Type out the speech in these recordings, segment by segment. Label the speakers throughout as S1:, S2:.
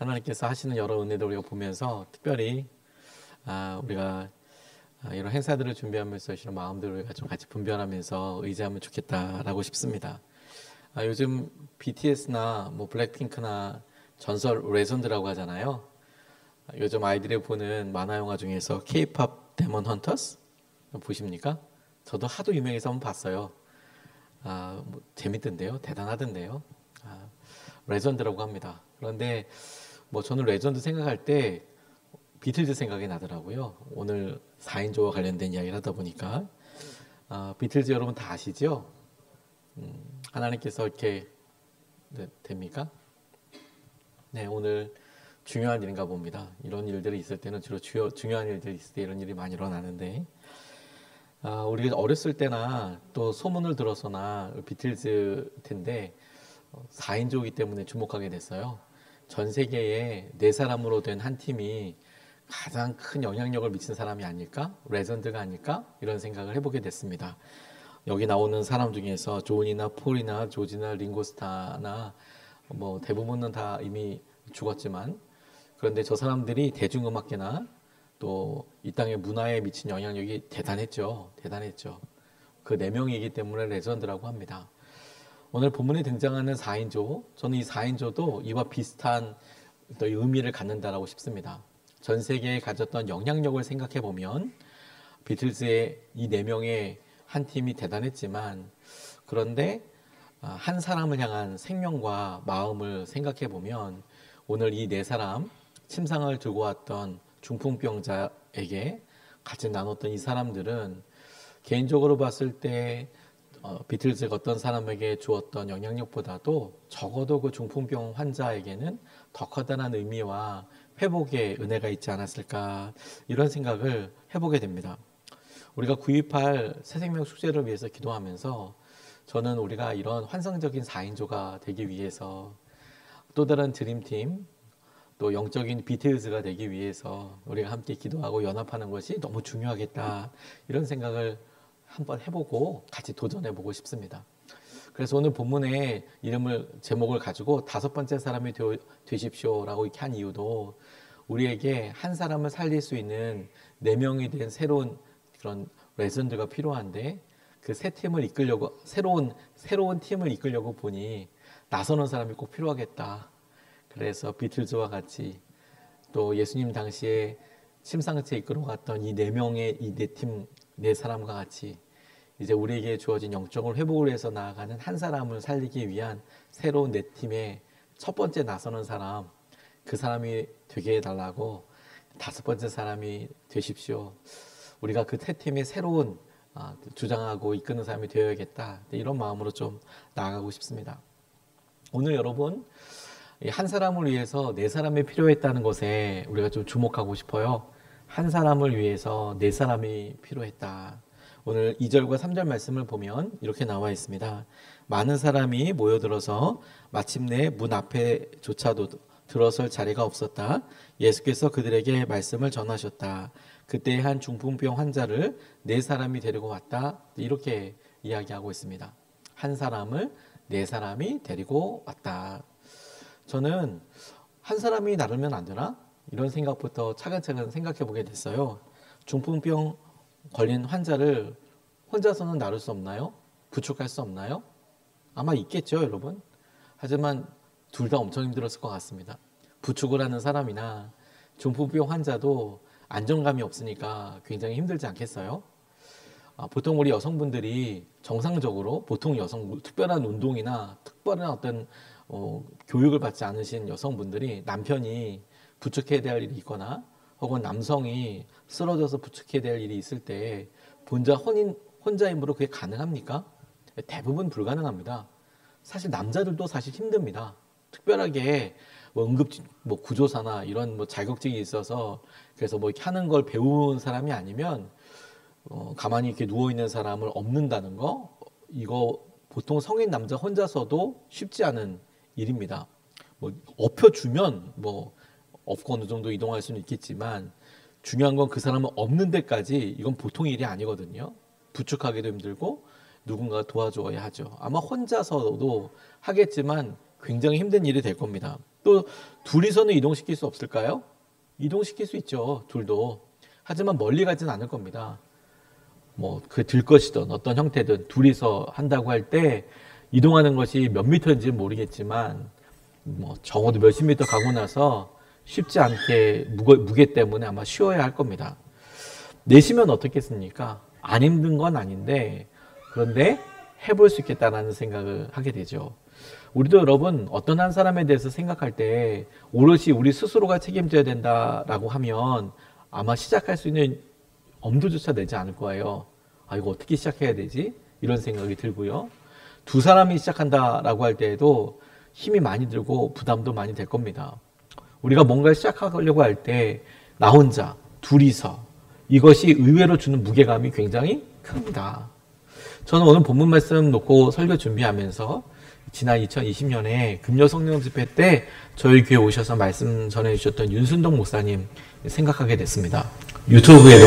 S1: 하나님께서 하시는 여러 은혜들 우리가 보면서 특별히 우리가 이런 행사들을 준비하면서 이런 마음들을 우리가 좀 같이 분별하면서 의지하면 좋겠다라고 싶습니다. 요즘 BTS나 뭐 블랙핑크나 전설 레전드라고 하잖아요. 요즘 아이들이 보는 만화 영화 중에서 K-pop 데몬 헌터스 보십니까? 저도 하도 유명해서 한번 봤어요. 뭐 재밌던데요, 대단하던데요. 레전드라고 합니다. 그런데 뭐 저는 레전드 생각할 때 비틀즈 생각이 나더라고요. 오늘 4인조와 관련된 이야기를 하다 보니까 비틀즈 여러분 다 아시죠? 하나님께서 이렇게 됩니까? 네, 오늘 중요한 일인가 봅니다. 이런 일들이 있을 때는 주로 중요한 일들이 있을 때 이런 일이 많이 일어나는데 우리가 어렸을 때나 또 소문을 들어서나 비틀즈 텐데 4인조이기 때문에 주목하게 됐어요. 전 세계에 4사람으로 된 한 팀이 가장 큰 영향력을 미친 사람이 아닐까? 레전드가 아닐까? 이런 생각을 해보게 됐습니다. 여기 나오는 사람 중에서 존이나 폴이나 조지나 링고스타나 뭐 대부분은 다 이미 죽었지만 그런데 저 사람들이 대중음악계나 또 이 땅의 문화에 미친 영향력이 대단했죠. 그 4명이기 때문에 레전드라고 합니다. 오늘 본문에 등장하는 4인조, 저는 이 4인조도 이와 비슷한 또 의미를 갖는다라고 싶습니다. 전 세계에 가졌던 영향력을 생각해 보면 비틀즈의 이 4명의 한 팀이 대단했지만 그런데 한 사람을 향한 생명과 마음을 생각해 보면 오늘 이 4사람 침상을 들고 왔던 중풍병자에게 같이 나눴던 이 사람들은 개인적으로 봤을 때 비틀즈가 어떤 사람에게 주었던 영향력보다도 적어도 그 중풍병 환자에게는 더 커다란 의미와 회복의 은혜가 있지 않았을까 이런 생각을 해보게 됩니다. 우리가 9.28 새생명 축제를 위해서 기도하면서 저는 우리가 이런 환상적인 4인조가 되기 위해서 또 다른 드림팀 또 영적인 비틀즈가 되기 위해서 우리가 함께 기도하고 연합하는 것이 너무 중요하겠다 이런 생각을 한번 해보고 같이 도전해보고 싶습니다. 그래서 오늘 본문의 제목을 가지고 5번째 사람이 되십시오라고 이렇게 한 이유도 우리에게 한 사람을 살릴 수 있는 4명이 된 새로운 그런 레전드가 필요한데 그 새 팀을 이끌려고 새로운 팀을 이끌려고 보니 나서는 사람이 꼭 필요하겠다. 그래서 비틀즈와 같이 또 예수님 당시에 침상체 이끌어갔던 이 4명의 이 4팀 4사람과 같이 이제 우리에게 주어진 영적을 회복을 해서 나아가는 한 사람을 살리기 위한 새로운 4팀의 첫 번째 나서는 사람 그 사람이 되게 해달라고 5번째 사람이 되십시오. 우리가 그 세 팀의 새로운 주장하고 이끄는 사람이 되어야겠다 이런 마음으로 좀 나아가고 싶습니다. 오늘 여러분 한 사람을 위해서 4사람이 필요했다는 것에 우리가 좀 주목하고 싶어요. 한 사람을 위해서 4사람이 필요했다. 오늘 2절과 3절 말씀을 보면 이렇게 나와 있습니다. 많은 사람이 모여들어서 마침내 문 앞에조차도 들어설 자리가 없었다. 예수께서 그들에게 말씀을 전하셨다. 그때 한 중풍병 환자를 4사람이 데리고 왔다. 이렇게 이야기하고 있습니다. 한 사람을 4사람이 데리고 왔다. 저는 한 사람이 나르면 안 되나? 이런 생각부터 차근차근 생각해 보게 됐어요. 중풍병 걸린 환자를 혼자서는 나를 수 없나요? 부축할 수 없나요? 아마 있겠죠, 여러분. 하지만 둘 다 엄청 힘들었을 것 같습니다. 부축을 하는 사람이나 중풍병 환자도 안정감이 없으니까 굉장히 힘들지 않겠어요? 보통 우리 여성분들이 정상적으로 보통 특별한 운동이나 특별한 어떤 교육을 받지 않으신 여성분들이 남편이 부축해야 될 일이 있거나 혹은 남성이 쓰러져서 부축해야 될 일이 있을 때 혼자 힘으로 그게 가능합니까? 대부분 불가능합니다. 사실 남자들도 사실 힘듭니다. 특별하게 구조사나 이런 자격증이 있어서 그래서 이렇게 하는 걸 배운 사람이 아니면 가만히 이렇게 누워 있는 사람을 엎는다는 거 이거 보통 성인 남자 혼자서도 쉽지 않은 일입니다. 엎혀주면 엎고 어느 정도 이동할 수는 있겠지만 중요한 건 그 사람을 엎는 데까지 이건 보통 일이 아니거든요. 부축하기도 힘들고 누군가 도와줘야 하죠. 아마 혼자서도 하겠지만 굉장히 힘든 일이 될 겁니다. 또 둘이서는 이동시킬 수 없을까요? 이동시킬 수 있죠. 둘도. 하지만 멀리 가지는 않을 겁니다. 뭐 그 들것이든 어떤 형태든 둘이서 한다고 할 때 이동하는 것이 몇 미터인지 모르겠지만 뭐 적어도 몇십 미터 가고 나서 쉽지 않게 무게 때문에 아마 쉬어야 할 겁니다. 내쉬면 어떻겠습니까? 안 힘든 건 아닌데 그런데 해볼 수 있겠다라는 생각을 하게 되죠. 우리도 여러분 어떤 한 사람에 대해서 생각할 때 오롯이 우리 스스로가 책임져야 된다라고 하면 아마 시작할 수 있는 엄두조차 내지 않을 거예요. 아, 이거 어떻게 시작해야 되지? 이런 생각이 들고요. 두 사람이 시작한다라고 할 때에도 힘이 많이 들고 부담도 많이 될 겁니다. 우리가 뭔가를 시작하려고 할 때 나 혼자, 둘이서 이것이 의외로 주는 무게감이 굉장히 큽니다. 저는 오늘 본문 말씀 놓고 설교 준비하면서 지난 2020년에 금요 성령 집회 때 저희 교회 오셔서 말씀 전해주셨던 윤순동 목사님 생각하게 됐습니다. 유튜브에도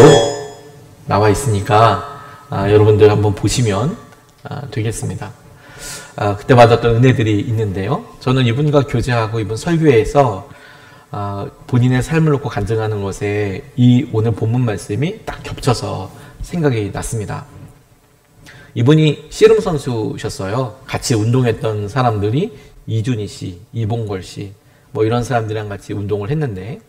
S1: 나와 있으니까 여러분들 한번 보시면 되겠습니다. 그때 받았던 은혜들이 있는데요. 저는 이분과 교제하고 이분 설교회에서 본인의 삶을 놓고 간증하는 것에 이 오늘 본문 말씀이 딱 겹쳐서 생각이 났습니다. 이분이 씨름 선수셨어요. 같이 운동했던 사람들이 이준희 씨, 이봉걸 씨, 뭐 이런 사람들이랑 같이 운동을 했는데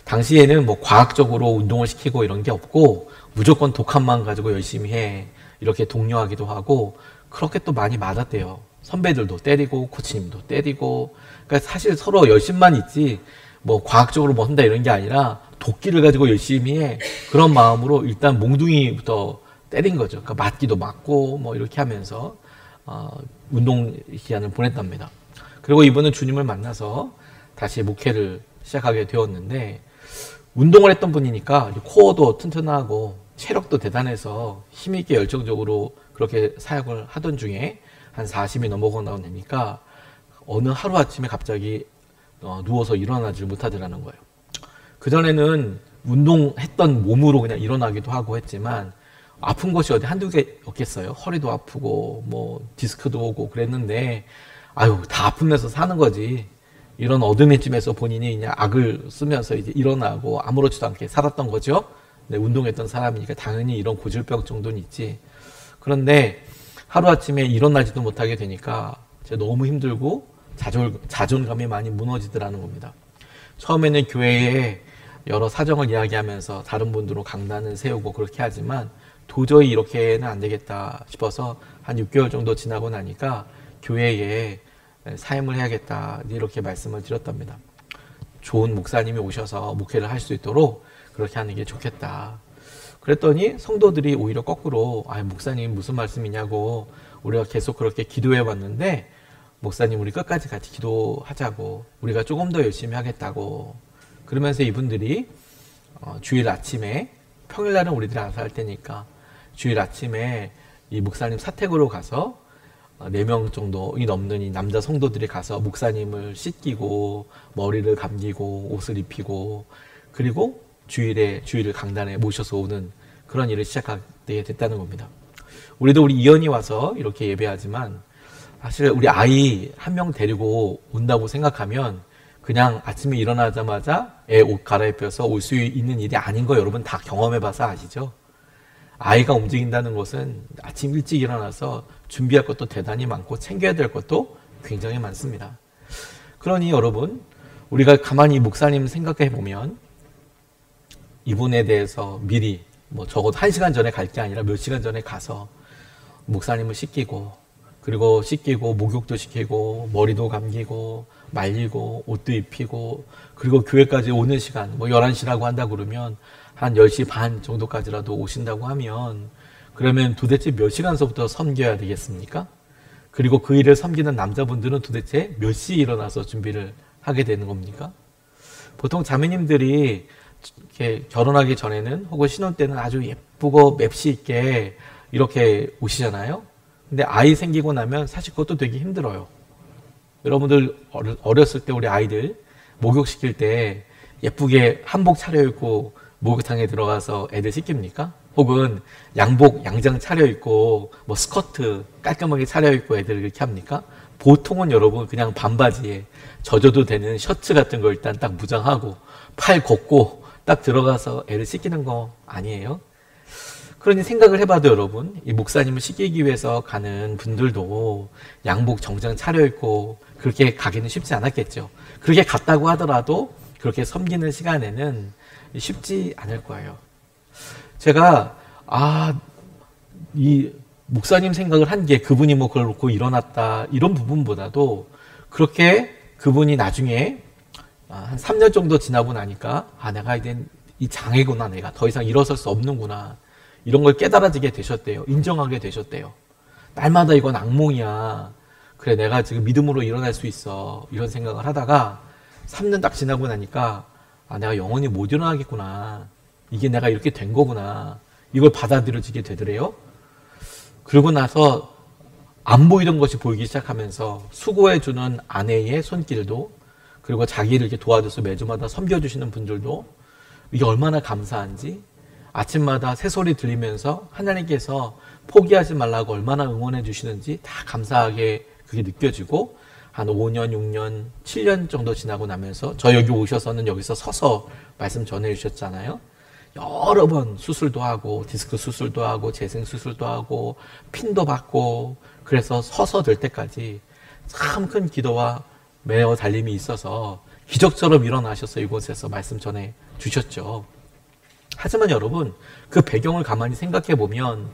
S1: 당시에는 뭐 과학적으로 운동을 시키고 이런 게 없고 무조건 독함만 가지고 열심히 해 이렇게 독려하기도 하고 그렇게 또 많이 맞았대요. 선배들도 때리고 코치님도 때리고 그러니까 사실 서로 열심만 있지 뭐 과학적으로 뭐 한다 이런 게 아니라 도끼를 가지고 열심히 해 그런 마음으로 일단 몽둥이부터 때린 거죠. 그러니까 맞기도 맞고 뭐 이렇게 하면서 운동 기간을 보냈답니다. 그리고 이분은 주님을 만나서 다시 목회를 시작하게 되었는데 운동을 했던 분이니까 코어도 튼튼하고 체력도 대단해서 힘있게 열정적으로 그렇게 사역을 하던 중에 한 40이 넘어가고 나니까 어느 하루아침에 갑자기 누워서 일어나질 못하더라는 거예요. 그전에는 운동했던 몸으로 그냥 일어나기도 하고 했지만 아픈 것이 어디 한두 개 없겠어요. 허리도 아프고 뭐 디스크도 오고 그랬는데 아유 다 아프면서 사는 거지. 이런 어둠의 쯤에서 본인이 그냥 악을 쓰면서 이제 일어나고 아무렇지도 않게 살았던 거죠. 네, 운동했던 사람이니까 당연히 이런 고질병 정도는 있지. 그런데 하루아침에 일어나지도 못하게 되니까 너무 힘들고 자존감이 많이 무너지더라는 겁니다. 처음에는 교회에 여러 사정을 이야기하면서 다른 분들로 강단을 세우고 그렇게 하지만 도저히 이렇게는 안 되겠다 싶어서 한 6개월 정도 지나고 나니까 교회에 사임을 해야겠다 이렇게 말씀을 드렸답니다. 좋은 목사님이 오셔서 목회를 할 수 있도록 그렇게 하는 게 좋겠다. 그랬더니 성도들이 오히려 거꾸로 목사님 무슨 말씀이냐고 우리가 계속 그렇게 기도해 왔는데 목사님 우리 끝까지 같이 기도하자고 우리가 조금 더 열심히 하겠다고 그러면서 이분들이 주일 아침에 평일날은 우리들이 알아서 할 테니까 주일 아침에 이 목사님 사택으로 가서 4명 정도이 넘는 이 남자 성도들이 가서 목사님을 씻기고 머리를 감기고 옷을 입히고 그리고 주일을 강단에 모셔서 오는 그런 일을 시작하게 됐다는 겁니다. 우리 이연이 와서 이렇게 예배하지만 사실 우리 아이 한 명 데리고 온다고 생각하면 그냥 아침에 일어나자마자 애 옷 갈아입혀서 올 수 있는 일이 아닌 거 여러분 다 경험해봐서 아시죠? 아이가 움직인다는 것은 아침 일찍 일어나서 준비할 것도 대단히 많고 챙겨야 될 것도 굉장히 많습니다. 그러니 여러분 우리가 가만히 목사님 생각해 보면 이분에 대해서 미리 뭐 적어도 1시간 전에 갈 게 아니라 몇 시간 전에 가서 목사님을 씻기고 그리고 씻기고 목욕도 시키고 머리도 감기고 말리고 옷도 입히고 그리고 교회까지 오는 시간 뭐 11시라고 한다 그러면 한 10시 반 정도까지라도 오신다고 하면 그러면 도대체 몇 시간서부터 섬겨야 되겠습니까? 그리고 그 일을 섬기는 남자분들은 도대체 몇 시에 일어나서 준비를 하게 되는 겁니까? 보통 자매님들이 이렇게 결혼하기 전에는 혹은 신혼 때는 아주 예쁘고 맵시 있게 이렇게 오시잖아요. 근데 아이 생기고 나면 사실 그것도 되게 힘들어요. 여러분들 어렸을 때 우리 아이들 목욕시킬 때 예쁘게 한복 차려입고 목욕탕에 들어가서 애들 씻깁니까? 혹은 양복 양장 차려입고 뭐 스커트 깔끔하게 차려입고 애들 그렇게 합니까? 보통은 여러분 그냥 반바지에 젖어도 되는 셔츠 같은 거 일단 딱 무장하고 팔 걷고 딱 들어가서 애를 씻기는 거 아니에요? 그러니 생각을 해봐도 여러분, 이 목사님을 씻기기 위해서 가는 분들도 양복 정장 차려입고 그렇게 가기는 쉽지 않았겠죠. 그렇게 갔다고 하더라도 그렇게 섬기는 시간에는 쉽지 않을 거예요. 제가 이 목사님 생각을 한 게 그분이 뭐 그걸 놓고 일어났다 이런 부분보다도 그렇게 그분이 나중에 한 3년 정도 지나고 나니까 내가 이제 이 장애구나, 내가 더 이상 일어설 수 없는구나 이런 걸 깨달아지게 되셨대요. 인정하게 되셨대요. 날마다 이건 악몽이야. 그래, 내가 지금 믿음으로 일어날 수 있어. 이런 생각을 하다가 3년 딱 지나고 나니까 내가 영원히 못 일어나겠구나. 이게 내가 이렇게 된 거구나. 이걸 받아들여지게 되더래요. 그러고 나서 안 보이던 것이 보이기 시작하면서 수고해주는 아내의 손길도, 그리고 자기를 이렇게 도와줘서 매주마다 섬겨주시는 분들도 이게 얼마나 감사한지, 아침마다 새소리 들리면서 하나님께서 포기하지 말라고 얼마나 응원해 주시는지 다 감사하게 그게 느껴지고, 한 5년, 6년, 7년 정도 지나고 나면서 저 여기 오셔서는 여기서 서서 말씀 전해 주셨잖아요. 여러 번 수술도 하고 디스크 수술도 하고 재생 수술도 하고 핀도 받고, 그래서 서서 될 때까지 참 큰 기도와 매어 달림이 있어서 기적처럼 일어나셔서 이곳에서 말씀 전해 주셨죠. 하지만 여러분, 그 배경을 가만히 생각해 보면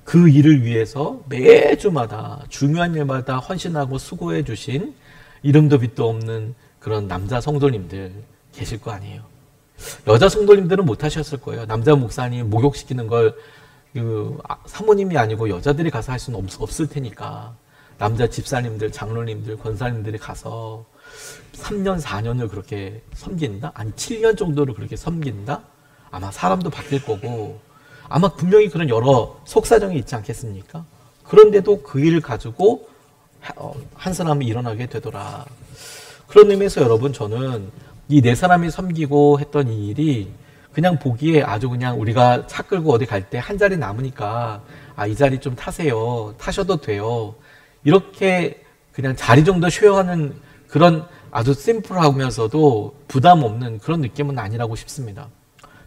S1: 그 일을 위해서 매주마다 중요한 일마다 헌신하고 수고해 주신 이름도 빛도 없는 그런 남자 성도님들 계실 거 아니에요. 여자 성도님들은 못 하셨을 거예요. 남자 목사님 목욕시키는 걸 사모님이 아니고 여자들이 가서 할 수는 없을 테니까 남자 집사님들, 장로님들, 권사님들이 가서 3년, 4년을 그렇게 섬긴다? 아니 7년 정도를 그렇게 섬긴다? 아마 사람도 바뀔 거고 아마 분명히 그런 여러 속사정이 있지 않겠습니까? 그런데도 그 일을 가지고 한 사람이 일어나게 되더라. 그런 의미에서 여러분, 저는 이 네 사람이 섬기고 했던 이 일이 그냥 보기에 아주 그냥 우리가 차 끌고 어디 갈 때 한 자리 남으니까 이 자리 좀 타세요. 타셔도 돼요. 이렇게 그냥 자리 정도 쉐어하는 그런 아주 심플하면서도 부담 없는 그런 느낌은 아니라고 싶습니다.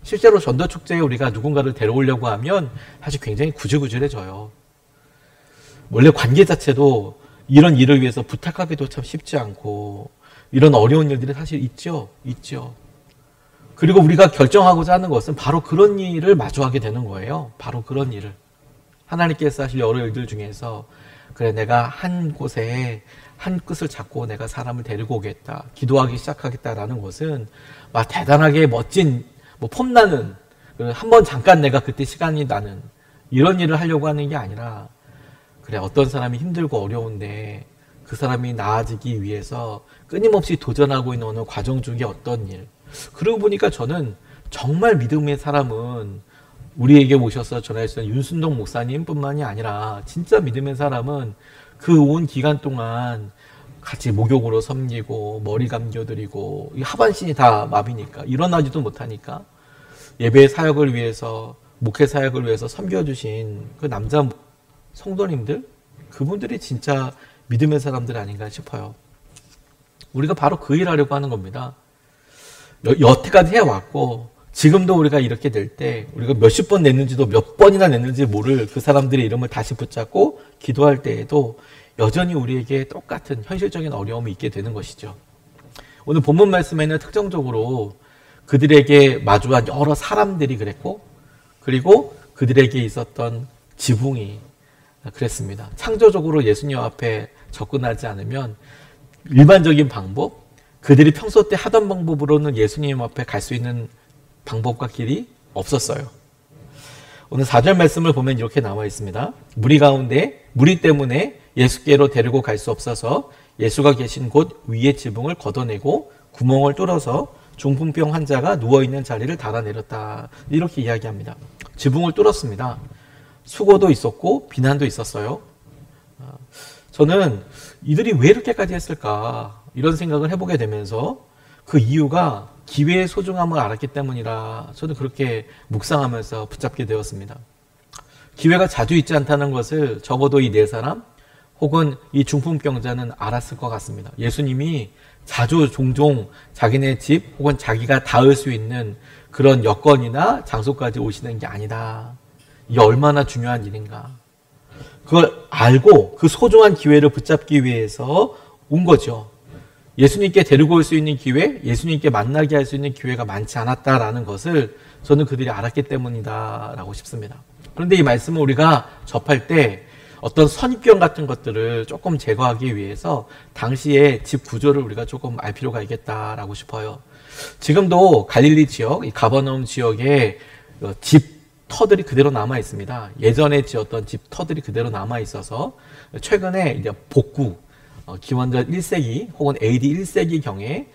S1: 실제로 전도축제에 우리가 누군가를 데려오려고 하면 사실 굉장히 구질구질해져요. 원래 관계 자체도 이런 일을 위해서 부탁하기도 참 쉽지 않고 이런 어려운 일들이 사실 있죠. 그리고 우리가 결정하고자 하는 것은 바로 그런 일을 마주하게 되는 거예요. 바로 그런 일을. 하나님께서 사실 여러 일들 중에서 그래, 내가 한 곳에 한 끝을 잡고 내가 사람을 데리고 오겠다, 기도하기 시작하겠다라는 것은 막 대단하게 멋진 폼나는, 한번 잠깐 내가 그때 시간이 나는 이런 일을 하려고 하는 게 아니라, 그래, 어떤 사람이 힘들고 어려운데 그 사람이 나아지기 위해서 끊임없이 도전하고 있는 어느 과정 중에 어떤 일. 그러고 보니까 저는 정말 믿음의 사람은 우리에게 오셔서 전하셨던 윤순동 목사님 뿐만이 아니라 진짜 믿음의 사람은 그 온 기간 동안 같이 목욕으로 섬기고 머리 감겨드리고, 하반신이 다 마비니까 일어나지도 못하니까 예배 사역을 위해서, 목회 사역을 위해서 섬겨주신 그 남자 성도님들, 그분들이 진짜 믿음의 사람들 아닌가 싶어요. 우리가 바로 그 일 하려고 하는 겁니다. 여태까지 해왔고 지금도 우리가 이렇게 될 때 우리가 몇십 번 냈는지도 몇 번이나 냈는지 모를 그 사람들의 이름을 다시 붙잡고 기도할 때에도 여전히 우리에게 똑같은 현실적인 어려움이 있게 되는 것이죠. 오늘 본문 말씀에는 특정적으로 그들에게 마주한 여러 사람들이 그랬고, 그리고 그들에게 있었던 지붕이 그랬습니다. 창조적으로 예수님 앞에 접근하지 않으면 일반적인 방법, 그들이 평소 때 하던 방법으로는 예수님 앞에 갈 수 있는 방법과 길이 없었어요. 오늘 4절 말씀을 보면 이렇게 나와 있습니다. 무리 때문에 예수께로 데리고 갈 수 없어서 예수가 계신 곳 위의 지붕을 걷어내고 구멍을 뚫어서 중풍병 환자가 누워있는 자리를 달아내렸다. 이렇게 이야기합니다. 지붕을 뚫었습니다. 수고도 있었고 비난도 있었어요. 저는 이들이 왜 이렇게까지 했을까 이런 생각을 해보게 되면서 그 이유가 기회의 소중함을 알았기 때문이라 저는 그렇게 묵상하면서 붙잡게 되었습니다. 기회가 자주 있지 않다는 것을 적어도 이 네 사람 혹은 이 중풍병자는 알았을 것 같습니다. 예수님이 자주 종종 자기네 집 혹은 자기가 닿을 수 있는 그런 여건이나 장소까지 오시는 게 아니다. 이게 얼마나 중요한 일인가. 그걸 알고 그 소중한 기회를 붙잡기 위해서 온 거죠. 예수님께 데리고 올 수 있는 기회, 예수님께 만나게 할 수 있는 기회가 많지 않았다라는 것을 저는 그들이 알았기 때문이다라고 싶습니다. 그런데 이 말씀을 우리가 접할 때 어떤 선입견 같은 것들을 조금 제거하기 위해서 당시의 집 구조를 우리가 조금 알 필요가 있겠다라고 싶어요. 지금도 갈릴리 지역, 이 가버나움 지역에 집 터들이 그대로 남아 있습니다. 예전에 지었던 집 터들이 그대로 남아 있어서 최근에 이제 복구, 기원전 1세기 혹은 AD 1세기 경에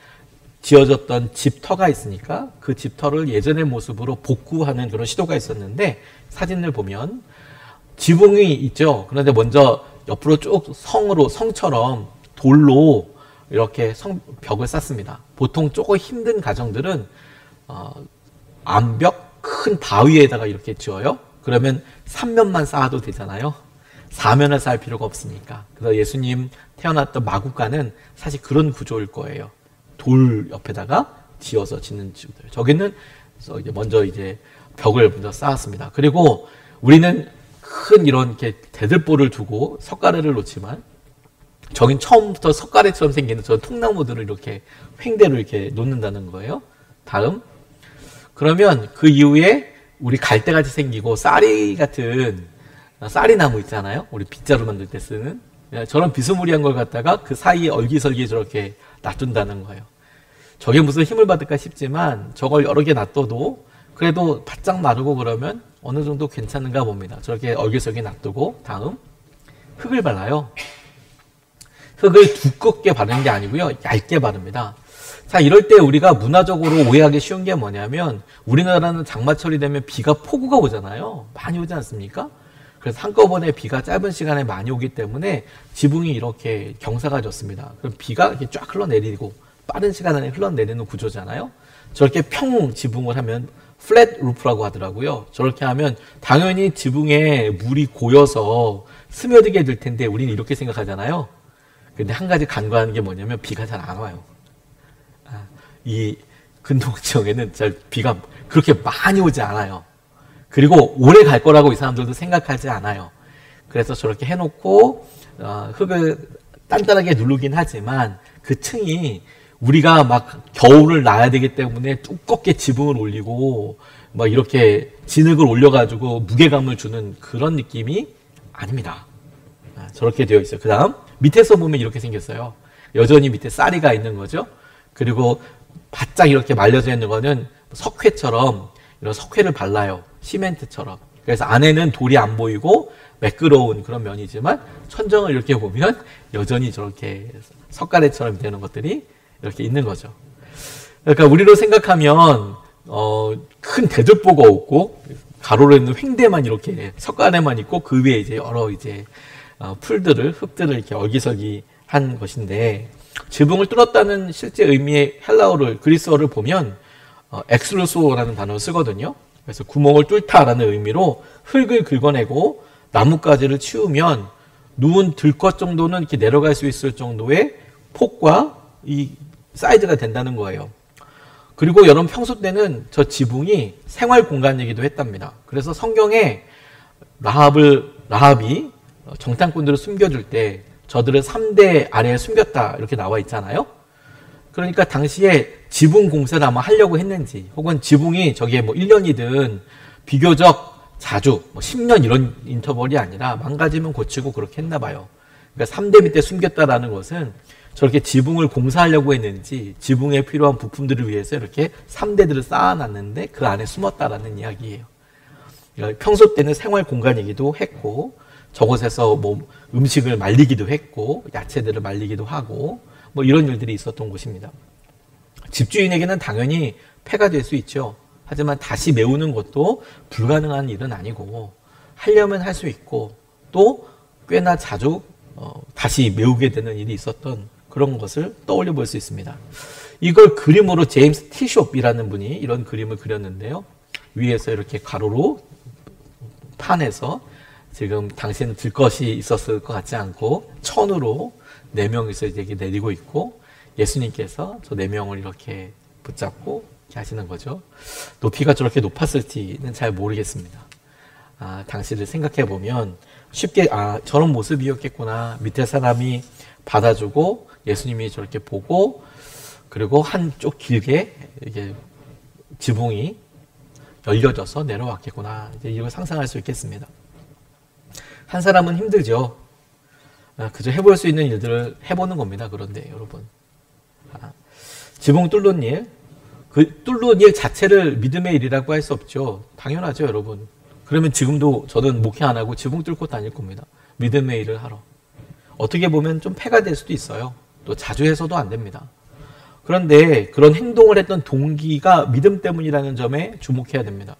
S1: 지어졌던 집터가 있으니까 그 집터를 예전의 모습으로 복구하는 그런 시도가 있었는데 사진을 보면 지붕이 있죠. 그런데 먼저 옆으로 쭉 성처럼 돌로 이렇게 벽을 쌓습니다. 보통 조금 힘든 가정들은 암벽 큰 바위에다가 이렇게 지어요. 그러면 3면만 쌓아도 되잖아요. 4면을 쌓을 필요가 없으니까. 그래서 예수님 태어났던 마구간은 사실 그런 구조일 거예요. 돌 옆에다가 지어서 짓는 집들. 저기는 먼저 이제 벽을 먼저 쌓았습니다. 그리고 우리는 큰 이런 이렇게 대들보를 두고 석가래를 놓지만 저긴 처음부터 석가래처럼 생기는 저 통나무들을 이렇게 횡대로 이렇게 놓는다는 거예요. 다음. 그러면 그 이후에 우리 갈대같이 생기고 쌀이 같은 쌀이나무 있잖아요. 우리 빗자루 만들 때 쓰는 저런 비스무리한 걸 갖다가 그 사이에 얼기설기 저렇게 놔둔다는 거예요. 저게 무슨 힘을 받을까 싶지만 저걸 여러 개 놔둬도 그래도 바짝 마르고 그러면 어느 정도 괜찮은가 봅니다. 저렇게 얼기설기 놔두고 다음 흙을 발라요. 흙을 두껍게 바르는 게 아니고요. 얇게 바릅니다. 자, 이럴 때 우리가 문화적으로 오해하기 쉬운 게 뭐냐면 우리나라는 장마철이 되면 비가 폭우가 오잖아요. 많이 오지 않습니까? 그래서 한꺼번에 비가 짧은 시간에 많이 오기 때문에 지붕이 이렇게 경사가 졌습니다. 그럼 비가 이렇게 쫙 흘러내리고 빠른 시간 안에 흘러내리는 구조잖아요. 저렇게 평 지붕을 하면 플랫 루프라고 하더라고요. 저렇게 하면 당연히 지붕에 물이 고여서 스며들게 될 텐데 우리는 이렇게 생각하잖아요. 근데 한 가지 간과하는 게 뭐냐면 비가 잘 안 와요. 이 근동 지역에는 잘 비가 그렇게 많이 오지 않아요. 그리고 오래 갈 거라고 이 사람들도 생각하지 않아요. 그래서 저렇게 해놓고 흙을 단단하게 누르긴 하지만 그 층이 우리가 막 겨울을 나야 되기 때문에 두껍게 지붕을 올리고 막 이렇게 진흙을 올려가지고 무게감을 주는 그런 느낌이 아닙니다. 저렇게 되어 있어요. 그 다음 밑에서 보면 이렇게 생겼어요. 여전히 밑에 쌀이가 있는 거죠. 그리고 바짝 이렇게 말려져 있는 거는 석회처럼 이런 석회를 발라요. 시멘트처럼. 그래서 안에는 돌이 안 보이고 매끄러운 그런 면이지만 천정을 이렇게 보면 여전히 저렇게 석가래처럼 되는 것들이 이렇게 있는 거죠. 그러니까 우리로 생각하면 큰 대들보가 없고 가로로 있는 횡대만 이렇게 석가래만 있고 그 위에 이제 여러 이제 풀들을 흙들을 이렇게 얼기설기 한 것인데 지붕을 뚫었다는 실제 의미의 헬라어를 그리스어를 보면 엑슬루소라는 단어를 쓰거든요. 그래서 구멍을 뚫다라는 의미로 흙을 긁어내고 나뭇가지를 치우면 누운 들것 정도는 이렇게 내려갈 수 있을 정도의 폭과 이 사이즈가 된다는 거예요. 그리고 여러분 평소 때는 저 지붕이 생활 공간이기도 했답니다. 그래서 성경에 라합이 정탐꾼들을 숨겨줄 때 저들을 3대 아래에 숨겼다 이렇게 나와 있잖아요. 그러니까 당시에 지붕 공사를 아마 하려고 했는지 혹은 지붕이 저게 뭐 1년이든 비교적 자주 뭐 10년 이런 인터벌이 아니라 망가지면 고치고 그렇게 했나 봐요. 그러니까 3대 밑에 숨겼다라는 것은 저렇게 지붕을 공사하려고 했는지 지붕에 필요한 부품들을 위해서 이렇게 3대들을 쌓아놨는데 그 안에 숨었다라는 이야기예요. 그러니까 평소 때는 생활 공간이기도 했고 저곳에서 뭐 음식을 말리기도 했고 야채들을 말리기도 하고 뭐 이런 일들이 있었던 곳입니다. 집주인에게는 당연히 폐가 될 수 있죠. 하지만 다시 메우는 것도 불가능한 일은 아니고 하려면 할 수 있고 또 꽤나 자주 다시 메우게 되는 일이 있었던 그런 것을 떠올려 볼 수 있습니다. 이걸 그림으로 제임스 티숍이라는 분이 이런 그림을 그렸는데요. 위에서 이렇게 가로로 판에서 지금 당시에는 들 것이 있었을 것 같지 않고 천으로 4명이서 이제 내리고 있고 예수님께서 저 4명을 이렇게 붙잡고 이렇게 하시는 거죠. 높이가 저렇게 높았을지는 잘 모르겠습니다. 당시를 생각해 보면 쉽게 저런 모습이었겠구나. 밑에 사람이 받아주고 예수님이 저렇게 보고 그리고 한쪽 길게 이게 지붕이 열려져서 내려왔겠구나. 이제 이걸 상상할 수 있겠습니다. 한 사람은 힘들죠. 그저 해볼 수 있는 일들을 해보는 겁니다. 그런데 여러분, 지붕 뚫는 일, 그 뚫는 일 자체를 믿음의 일이라고 할 수 없죠. 당연하죠, 여러분. 그러면 지금도 저는 목회 안 하고 지붕 뚫고 다닐 겁니다. 믿음의 일을 하러. 어떻게 보면 좀 폐가 될 수도 있어요. 또 자주 해서도 안 됩니다. 그런데 그런 행동을 했던 동기가 믿음 때문이라는 점에 주목해야 됩니다.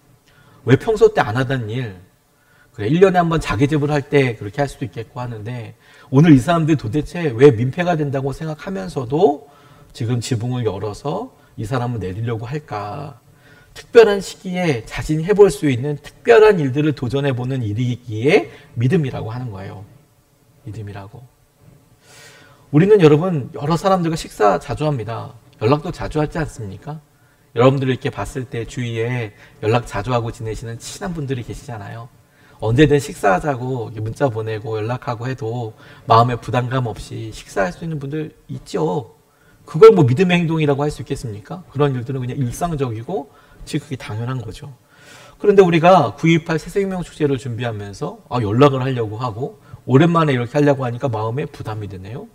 S1: 왜 평소 때 안 하던 일, 그래 1년에 한번 자기 집을 할 때 그렇게 할 수도 있겠고 하는데 오늘 이 사람들이 도대체 왜 민폐가 된다고 생각하면서도 지금 지붕을 열어서 이 사람을 내리려고 할까? 특별한 시기에 자신이 해볼 수 있는 특별한 일들을 도전해보는 일이기에 믿음이라고 하는 거예요. 믿음이라고. 우리는 여러분 여러 사람들과 식사 자주 합니다. 연락도 자주 하지 않습니까? 여러분들이 이렇게 봤을 때 주위에 연락 자주 하고 지내시는 친한 분들이 계시잖아요. 언제든 식사하자고 문자 보내고 연락하고 해도 마음에 부담감 없이 식사할 수 있는 분들 있죠. 그걸 뭐 믿음의 행동이라고 할 수 있겠습니까? 그런 일들은 그냥 일상적이고 즉 그게 당연한 거죠. 그런데 우리가 9.18 새생명 축제를 준비하면서 연락을 하려고 하고 오랜만에 이렇게 하려고 하니까 마음에 부담이 되네요.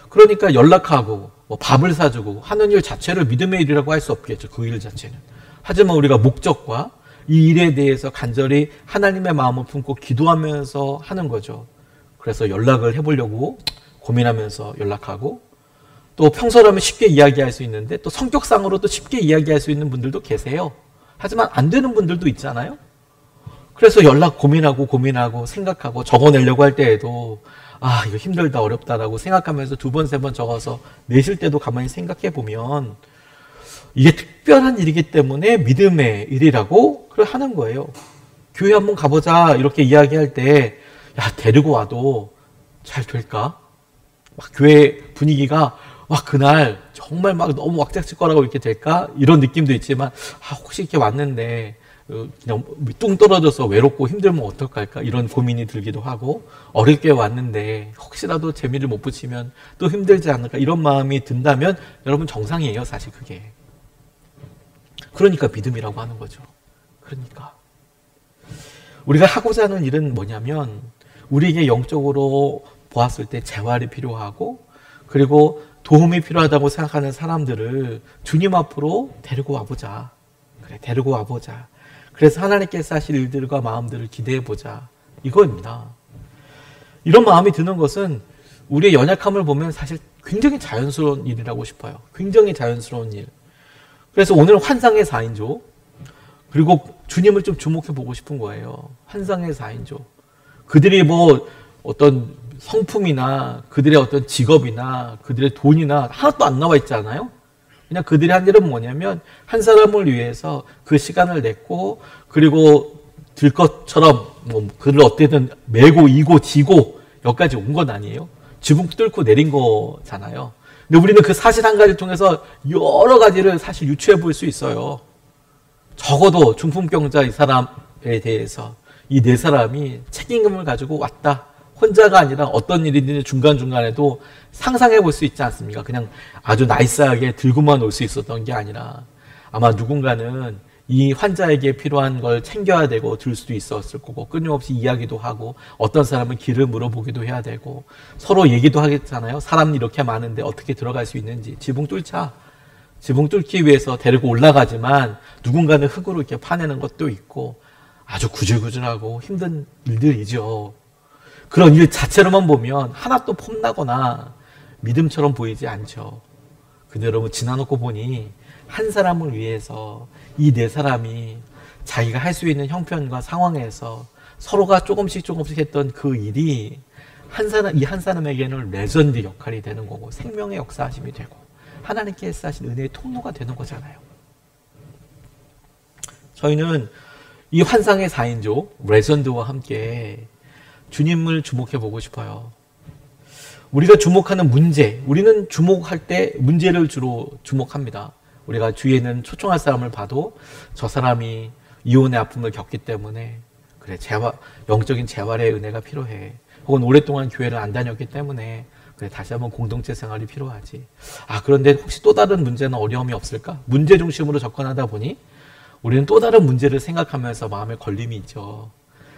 S1: 그러니까 연락하고 뭐 밥을 사주고 하는 일 자체를 믿음의 일이라고 할 수 없겠죠. 그 일 자체는. 하지만 우리가 목적과 이 일에 대해서 간절히 하나님의 마음을 품고 기도하면서 하는 거죠. 그래서 연락을 해보려고 고민하면서 연락하고 또 평소라면 쉽게 이야기할 수 있는데 또 성격상으로도 쉽게 이야기할 수 있는 분들도 계세요. 하지만 안 되는 분들도 있잖아요. 그래서 연락 고민하고 생각하고 적어내려고 할 때에도 이거 힘들다 어렵다라고 생각하면서 2번, 3번 적어서 내실 때도 가만히 생각해 보면 이게 특별한 일이기 때문에 믿음의 일이라고 하는 거예요. 교회 한번 가보자 이렇게 이야기할 때 데리고 와도 잘 될까? 막 교회 분위기가 그날 정말 막 너무 왁작질 거라고 이렇게 될까? 이런 느낌도 있지만 혹시 이렇게 왔는데 그냥 뚱 떨어져서 외롭고 힘들면 어떡할까? 이런 고민이 들기도 하고 어렵게 왔는데 혹시라도 재미를 못 붙이면 또 힘들지 않을까? 이런 마음이 든다면 여러분 정상이에요. 사실 그게. 그러니까 믿음이라고 하는 거죠. 그러니까 우리가 하고자 하는 일은 뭐냐면 우리에게 영적으로 보았을 때 재활이 필요하고 그리고 도움이 필요하다고 생각하는 사람들을 주님 앞으로 데리고 와보자. 데리고 와보자. 그래서 하나님께서 하실 일들과 마음들을 기대해보자. 이거입니다. 이런 마음이 드는 것은 우리의 연약함을 보면 사실 굉장히 자연스러운 일이라고 싶어요. 굉장히 자연스러운 일. 그래서 오늘 환상의 4인조 그리고 주님을 좀 주목해보고 싶은 거예요. 환상의 4인조. 그들이 뭐 어떤 성품이나 그들의 어떤 직업이나 그들의 돈이나 하나도 안 나와 있잖아요. 그냥 그들이 한 일은 뭐냐면 한 사람을 위해서 그 시간을 냈고 그리고 들 것처럼 그를 어떻게든 메고 이고 지고 여기까지 온 건 아니에요. 지붕 뚫고 내린 거잖아요. 근데 우리는 그 사실 한 가지를 통해서 여러 가지를 사실 유추해 볼 수 있어요. 적어도 중풍병자 이 사람에 대해서 이 4사람이 책임감을 가지고 왔다. 혼자가 아니라 어떤 일이든 중간중간에도 상상해 볼 수 있지 않습니까? 그냥 아주 나이스하게 들고만 올 수 있었던 게 아니라 아마 누군가는 이 환자에게 필요한 걸 챙겨야 되고 들 수도 있었을 거고 끊임없이 이야기도 하고 어떤 사람은 길을 물어보기도 해야 되고 서로 얘기도 하겠잖아요. 사람이 이렇게 많은데 어떻게 들어갈 수 있는지. 지붕 뚫자. 지붕 뚫기 위해서 데리고 올라가지만 누군가는 흙으로 이렇게 파내는 것도 있고 아주 구질구질하고 힘든 일들이죠. 그런 일 자체로만 보면 하나도 폼나거나 믿음처럼 보이지 않죠. 근데 여러분 지나놓고 보니 한 사람을 위해서 이 4사람이 자기가 할 수 있는 형편과 상황에서 서로가 조금씩 했던 그 일이 이 한 사람에게는 레전드 역할이 되는 거고 생명의 역사하심이 되고 하나님께서 하신 은혜의 통로가 되는 거잖아요. 저희는 이 환상의 4인조 레전드와 함께 주님을 주목해 보고 싶어요. 우리가 주목하는 문제, 우리는 주목할 때 문제를 주로 주목합니다. 우리가 주위에는 초청할 사람을 봐도 저 사람이 이혼의 아픔을 겪기 때문에 그래, 영적인 재활의 은혜가 필요해. 혹은 오랫동안 교회를 안 다녔기 때문에 그래, 다시 한번 공동체 생활이 필요하지. 그런데 혹시 또 다른 문제나 어려움이 없을까? 문제 중심으로 접근하다 보니 우리는 또 다른 문제를 생각하면서 마음에 걸림이 있죠.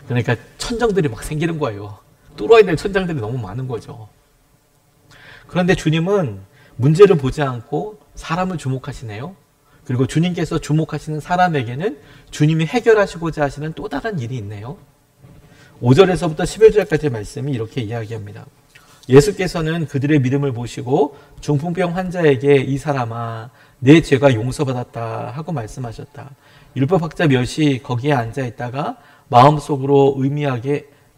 S1: 그러니까 천정들이 막 생기는 거예요. 뚫어야 될 천장들이 너무 많은 거죠. 그런데 주님은 문제를 보지 않고 사람을 주목하시네요. 그리고 주님께서 주목하시는 사람에게는 주님이 해결하시고자 하시는 또 다른 일이 있네요. 5절에서부터 11절까지의 말씀이 이렇게 이야기합니다. 예수께서는 그들의 믿음을 보시고 중풍병 환자에게 이 사람아 내 죄가 용서받았다 하고 말씀하셨다. 율법학자 몇이 거기에 앉아있다가 마음속으로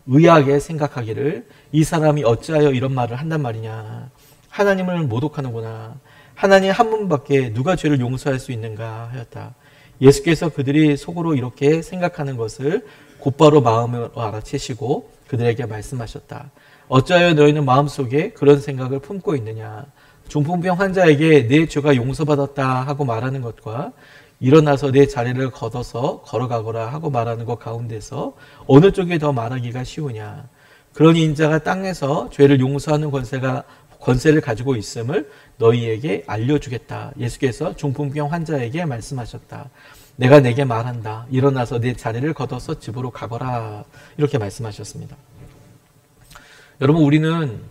S1: 의아하게 생각하기를 이 사람이 어찌하여 이런 말을 한단 말이냐. 하나님을 모독하는구나. 하나님 한 분밖에 누가 죄를 용서할 수 있는가 하였다. 예수께서 그들이 속으로 이렇게 생각하는 것을 곧바로 마음으로 알아채시고 그들에게 말씀하셨다. 어찌하여 너희는 마음속에 그런 생각을 품고 있느냐. 중풍병 환자에게 내 죄가 용서받았다 하고 말하는 것과 일어나서 내 자리를 걷어서 걸어가거라 하고 말하는 것 가운데서 어느 쪽이 더 말하기가 쉬우냐. 그러니 인자가 땅에서 죄를 용서하는 권세를 가지고 있음을 너희에게 알려주겠다. 예수께서 중풍병 환자에게 말씀하셨다. 내가 내게 말한다. 일어나서 내 자리를 걷어서 집으로 가거라. 이렇게 말씀하셨습니다. 여러분, 우리는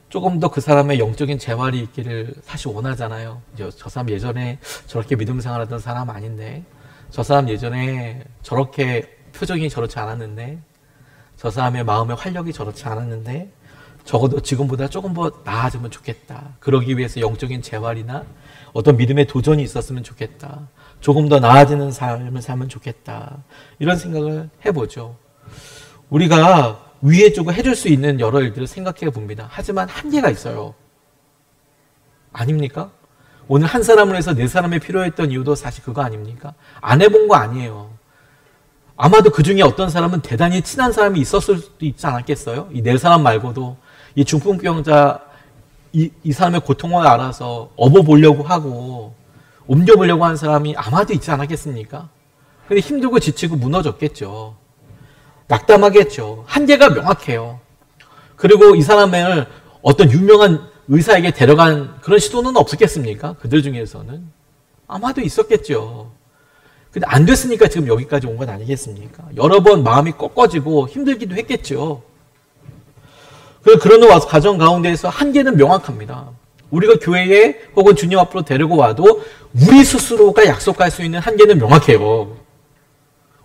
S1: 조금 더 그 사람의 영적인 재활이 있기를 사실 원하잖아요. 저 사람 예전에 저렇게 믿음 생활하던 사람 아닌데, 저 사람 예전에 저렇게 표정이 저렇지 않았는데, 저 사람의 마음의 활력이 저렇지 않았는데, 적어도 지금보다 조금 더 나아지면 좋겠다. 그러기 위해서 영적인 재활이나 어떤 믿음의 도전이 있었으면 좋겠다. 조금 더 나아지는 삶을 살면 좋겠다. 이런 생각을 해보죠. 우리가 위에 주고 해줄 수 있는 여러 일들을 생각해 봅니다. 하지만 한계가 있어요. 아닙니까? 오늘 한 사람을 해서 네 사람이 필요했던 이유도 사실 그거 아닙니까? 안 해본 거 아니에요. 아마도 그 중에 어떤 사람은 대단히 친한 사람이 있었을 수도 있지 않았겠어요? 이 네 사람 말고도 이 중풍병자 이 사람의 고통을 알아서 업어보려고 하고 옮겨보려고 한 사람이 아마도 있지 않았겠습니까? 근데 힘들고 지치고 무너졌겠죠. 낙담하겠죠. 한계가 명확해요. 그리고 이 사람을 어떤 유명한 의사에게 데려간 그런 시도는 없었겠습니까? 그들 중에서는 아마도 있었겠죠. 근데 안 됐으니까 지금 여기까지 온 건 아니겠습니까? 여러 번 마음이 꺾어지고 힘들기도 했겠죠. 그런 와서 가정 가운데에서 한계는 명확합니다. 우리가 교회에 혹은 주님 앞으로 데리고 와도 우리 스스로가 약속할 수 있는 한계는 명확해요.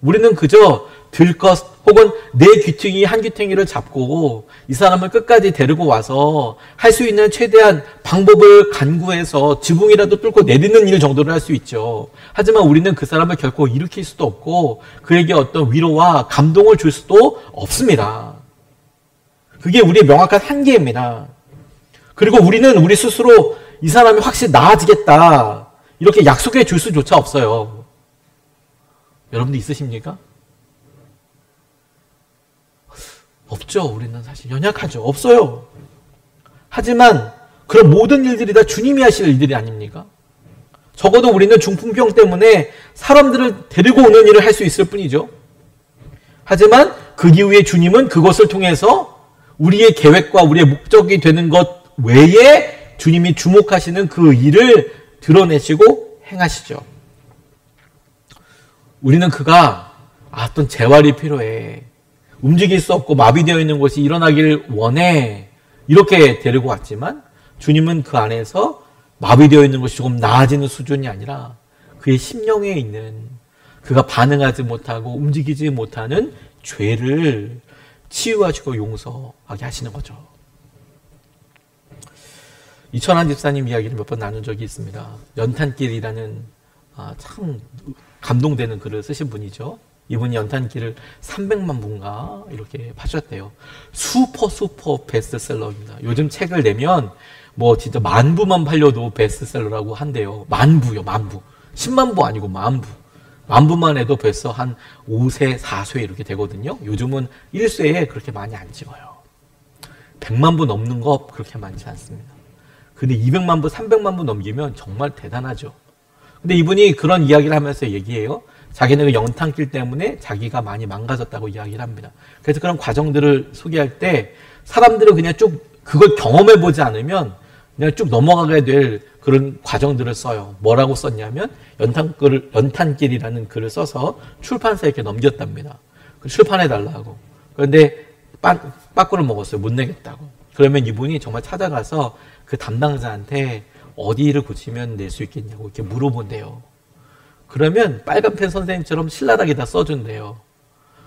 S1: 우리는 그저 들것 혹은 내 귀퉁이 한 귀퉁이를 잡고 이 사람을 끝까지 데리고 와서 할 수 있는 최대한 방법을 간구해서 지붕이라도 뚫고 내리는 일 정도를 할 수 있죠. 하지만 우리는 그 사람을 결코 일으킬 수도 없고 그에게 어떤 위로와 감동을 줄 수도 없습니다. 그게 우리의 명확한 한계입니다. 그리고 우리는 우리 스스로 이 사람이 확실히 나아지겠다 이렇게 약속해 줄 수조차 없어요. 여러분도 있으십니까? 없죠. 우리는 사실 연약하죠. 없어요. 하지만 그런 모든 일들이 다 주님이 하실 일들이 아닙니까? 적어도 우리는 중풍병 때문에 사람들을 데리고 오는 일을 할 수 있을 뿐이죠. 하지만 그 이후에 주님은 그것을 통해서 우리의 계획과 우리의 목적이 되는 것 외에 주님이 주목하시는 그 일을 드러내시고 행하시죠. 우리는 그가 어떤 재활이 필요해. 움직일 수 없고 마비되어 있는 것이 일어나길 원해. 이렇게 데리고 왔지만 주님은 그 안에서 마비되어 있는 것이 조금 나아지는 수준이 아니라 그의 심령에 있는 그가 반응하지 못하고 움직이지 못하는 죄를 치유하시고 용서하게 하시는 거죠. 이천한 집사님 이야기를 몇 번 나눈 적이 있습니다. 연탄길이라는 참 감동되는 글을 쓰신 분이죠. 이분이 연탄길을 300만 부인가 이렇게 파셨대요. 슈퍼 베스트셀러입니다. 요즘 책을 내면 뭐 진짜 10,000부만 팔려도 베스트셀러라고 한대요. 10,000부요, 10,000부. 10만 부 아니고 10,000부. 10,000부만 해도 벌써 한 5쇄, 4쇄 이렇게 되거든요. 요즘은 1쇄에 그렇게 많이 안 찍어요. 100만 부 넘는 거 그렇게 많지 않습니다. 근데 200만 부, 300만 부 넘기면 정말 대단하죠. 근데 이분이 그런 이야기를 하면서 얘기해요. 자기는 그 연탄길 때문에 자기가 많이 망가졌다고 이야기를 합니다. 그래서 그런 과정들을 소개할 때 사람들은 그냥 쭉 그걸 경험해보지 않으면 그냥 쭉 넘어가게 될 그런 과정들을 써요. 뭐라고 썼냐면 연탄길이라는 글을 써서 출판사에 이렇게 넘겼답니다. 출판해달라고. 그런데 빠꾸를 먹었어요. 못 내겠다고. 그러면 이분이 정말 찾아가서 그 담당자한테 어디를 고치면 낼 수 있겠냐고 이렇게 물어본대요. 그러면 빨간펜 선생님처럼 신랄하게 다 써준대요.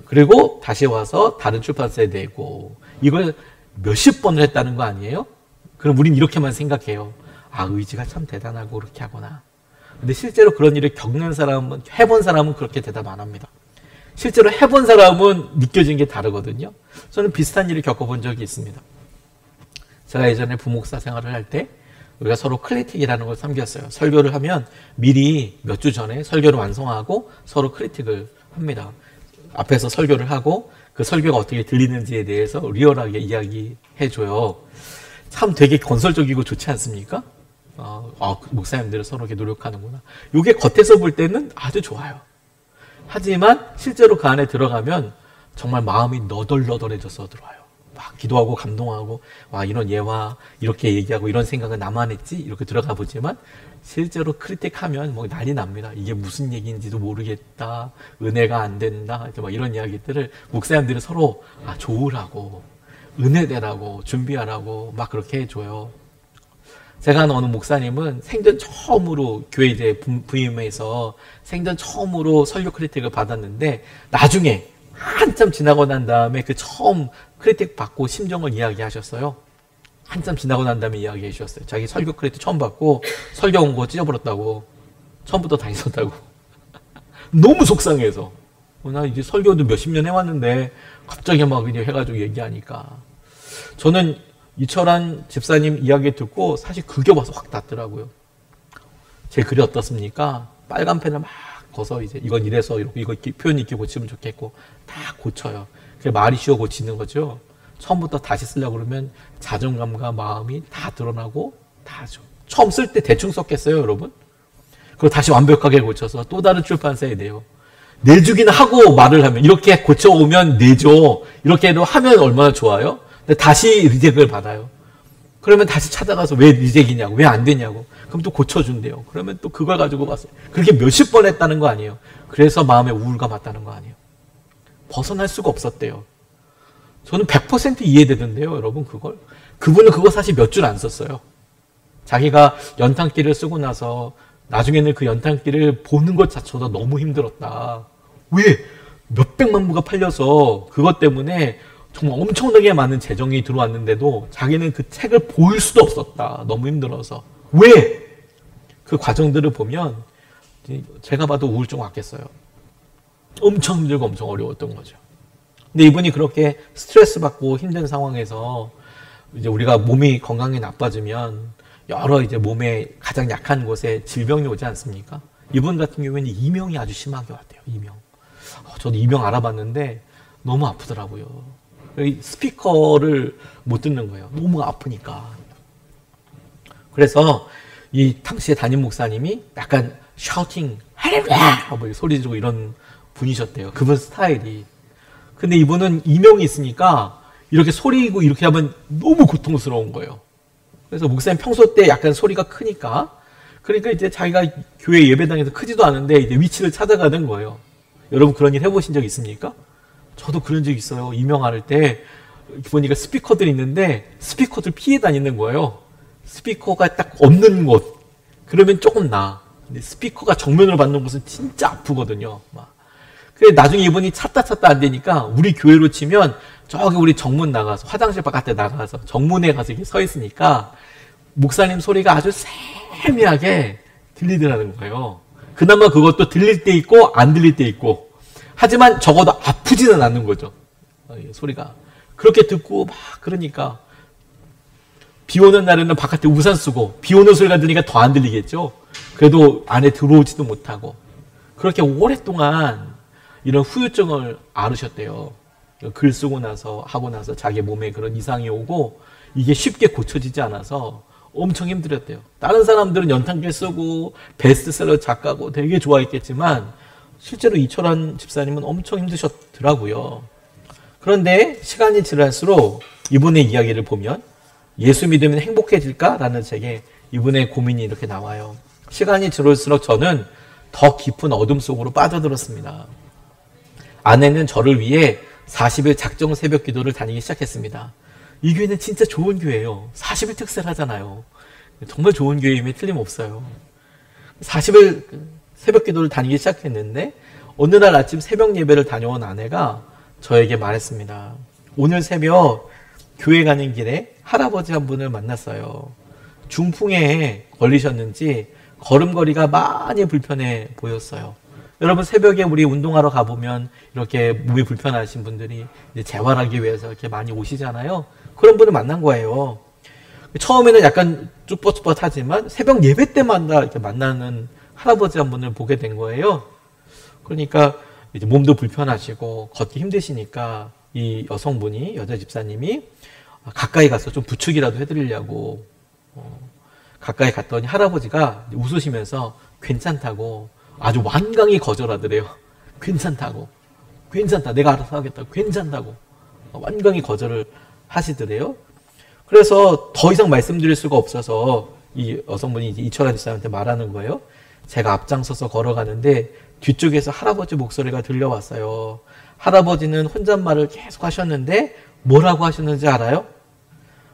S1: 그리고 다시 와서 다른 출판사에 내고 이걸 몇십 번을 했다는 거 아니에요? 그럼 우린 이렇게만 생각해요. 아, 의지가 참 대단하고 그렇게 하구나. 근데 실제로 그런 일을 겪는 사람은, 해본 사람은 그렇게 대답 안 합니다. 실제로 해본 사람은 느껴진 게 다르거든요. 저는 비슷한 일을 겪어본 적이 있습니다. 제가 예전에 부목사 생활을 할 때 우리가 서로 클리틱이라는 걸 섬겼어요. 설교를 하면 미리 몇 주 전에 설교를 완성하고 서로 클리틱을 합니다. 앞에서 설교를 하고 그 설교가 어떻게 들리는지에 대해서 리얼하게 이야기해줘요. 참 되게 건설적이고 좋지 않습니까? 목사님들은 서로 이렇게 노력하는구나. 이게 겉에서 볼 때는 아주 좋아요. 하지만 실제로 그 안에 들어가면 정말 마음이 너덜너덜해져서 들어와요. 막 기도하고 감동하고 와 이런 예와 이렇게 얘기하고 이런 생각은 나만 했지 이렇게 들어가 보지만 실제로 크리틱하면 뭐 난리 납니다. 이게 무슨 얘기인지도 모르겠다. 은혜가 안 된다. 막 이런 이야기들을 목사님들이 서로 좋으라고 은혜되라고 준비하라고 막 그렇게 해줘요. 제가 아는 어느 목사님은 생전 처음으로 교회 이제 부임해서 생전 처음으로 설교 크리틱을 받았는데 나중에 한참 지나고 난 다음에 그 처음 크리틱 받고 심정을 이야기하셨어요. 한참 지나고 난 다음에 이야기해 주셨어요. 자기 설교 크리틱 처음 받고 설교 온 거 찢어버렸다고. 처음부터 다 있었다고. 너무 속상해서. 나 이제 설교도 몇십 년 해왔는데 갑자기 막 그냥 해가지고 얘기하니까. 저는 이철환 집사님 이야기 듣고 사실 그게 와서 확 닿더라고요. 제 글이 어떻습니까? 빨간 펜을 막 거서 이제 이건 이래서 이거 표현 있게 고치면 좋겠고 다 고쳐요. 그게 말이 쉬워 고치는 거죠. 처음부터 다시 쓰려고 그러면 자존감과 마음이 다 드러나고 다 하죠. 처음 쓸 때 대충 썼겠어요, 여러분? 그리고 다시 완벽하게 고쳐서 또 다른 출판사에 내요. 내주기는 하고 말을 하면 이렇게 고쳐오면 내죠. 이렇게 해도 하면 얼마나 좋아요? 근데 다시 리젝을 받아요. 그러면 다시 찾아가서 왜 리젝이냐고, 왜 안 되냐고. 그럼 또 고쳐준대요. 그러면 또 그걸 가지고 봤어요. 그렇게 몇십 번 했다는 거 아니에요. 그래서 마음에 우울감 왔다는 거 아니에요. 벗어날 수가 없었대요. 저는 100% 이해되던데요, 여러분, 그걸. 그분은 그거 사실 몇 줄 안 썼어요. 자기가 연탄기를 쓰고 나서 나중에는 그 연탄기를 보는 것 자체도 너무 힘들었다. 왜? 몇백만 부가 팔려서 그것 때문에 정말 엄청나게 많은 재정이 들어왔는데도 자기는 그 책을 볼 수도 없었다. 너무 힘들어서. 왜? 그 과정들을 보면 제가 봐도 우울증 왔겠어요. 엄청 힘들고 엄청 어려웠던 거죠. 근데 이분이 그렇게 스트레스 받고 힘든 상황에서 이제 우리가 몸이 건강이 나빠지면 여러 이제 몸에 가장 약한 곳에 질병이 오지 않습니까? 이분 같은 경우에는 이명이 아주 심하게 왔대요. 이명. 저도 이명 알아봤는데 너무 아프더라고요. 스피커를 못 듣는 거예요. 너무 아프니까. 그래서 이 당시에 담임 목사님이 약간 샤우팅, 할렐루야! 뭐 소리 지르고 이런 분이셨대요. 그분 스타일이. 근데 이분은 이명이 있으니까 이렇게 소리고 이렇게 하면 너무 고통스러운 거예요. 그래서 목사님 평소 때 약간 소리가 크니까 그러니까 이제 자기가 교회 예배당에서 크지도 않은데 이제 위치를 찾아가는 거예요. 여러분 그런 일 해보신 적 있습니까? 저도 그런 적 있어요. 이명할 때 보니까 스피커들이 있는데 스피커들 피해 다니는 거예요. 스피커가 딱 없는 곳. 그러면 조금 나아. 근데 스피커가 정면으로 받는 곳은 진짜 아프거든요. 그래 나중에 이분이 찾다 안 되니까 우리 교회로 치면 저기 우리 정문 나가서 화장실 바깥에 나가서 정문에 가서 이렇게 서 있으니까 목사님 소리가 아주 세미하게 들리더라는 거예요. 그나마 그것도 들릴 때 있고 안 들릴 때 있고 하지만 적어도 아프지는 않는 거죠. 소리가. 그렇게 듣고 막 그러니까 비 오는 날에는 바깥에 우산 쓰고 비 오는 소리가 들으니까 더 안 들리겠죠. 그래도 안에 들어오지도 못하고 그렇게 오랫동안 이런 후유증을 앓으셨대요. 글 쓰고 나서 하고 나서 자기 몸에 그런 이상이 오고 이게 쉽게 고쳐지지 않아서 엄청 힘들었대요. 다른 사람들은 연탄글 쓰고 베스트셀러 작가고 되게 좋아했겠지만 실제로 이철환 집사님은 엄청 힘드셨더라고요. 그런데 시간이 지날수록 이분의 이야기를 보면 예수 믿으면 행복해질까라는 책에 이분의 고민이 이렇게 나와요. 시간이 지날수록 저는 더 깊은 어둠 속으로 빠져들었습니다. 아내는 저를 위해 40일 작정 새벽 기도를 다니기 시작했습니다. 이 교회는 진짜 좋은 교회예요. 40일 특세를 하잖아요. 정말 좋은 교회임에 틀림없어요. 40일 새벽 기도를 다니기 시작했는데 어느 날 아침 새벽 예배를 다녀온 아내가 저에게 말했습니다. 오늘 새벽 교회 가는 길에 할아버지 한 분을 만났어요. 중풍에 걸리셨는지 걸음걸이가 많이 불편해 보였어요. 여러분 새벽에 우리 운동하러 가보면 이렇게 몸이 불편하신 분들이 이제 재활하기 위해서 이렇게 많이 오시잖아요. 그런 분을 만난 거예요. 처음에는 약간 쭈뼛쭈뼛하지만 새벽 예배 때마다 이렇게 만나는 할아버지 한 분을 보게 된 거예요. 그러니까 이제 몸도 불편하시고 걷기 힘드시니까 이 여성분이 여자 집사님이 가까이 가서 좀 부축이라도 해드리려고 가까이 갔더니 할아버지가 웃으시면서 괜찮다고 아주 완강히 거절하더래요. 괜찮다고. 괜찮다. 내가 알아서 하겠다. 괜찮다고. 완강히 거절을 하시더래요. 그래서 더 이상 말씀드릴 수가 없어서 이 여성분이 이철환 집사님한테 말하는 거예요. 제가 앞장서서 걸어가는데 뒤쪽에서 할아버지 목소리가 들려왔어요. 할아버지는 혼잣말을 계속 하셨는데 뭐라고 하셨는지 알아요?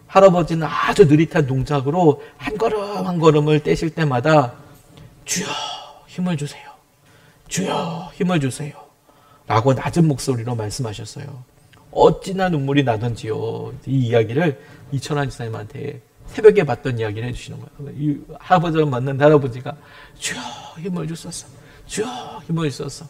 S1: 할아버지는 아주 느릿한 동작으로 한 걸음 한 걸음을 떼실 때마다 주여 힘을 주세요. 주여 힘을 주세요. 라고 낮은 목소리로 말씀하셨어요. 어찌나 눈물이 나던지요. 이 이야기를 이철환 집사님한테 새벽에 봤던 이야기를 해주시는 거예요. 이 할아버지를 만난 할아버지가 주여 힘을 주소서. 주여 힘을 주소서.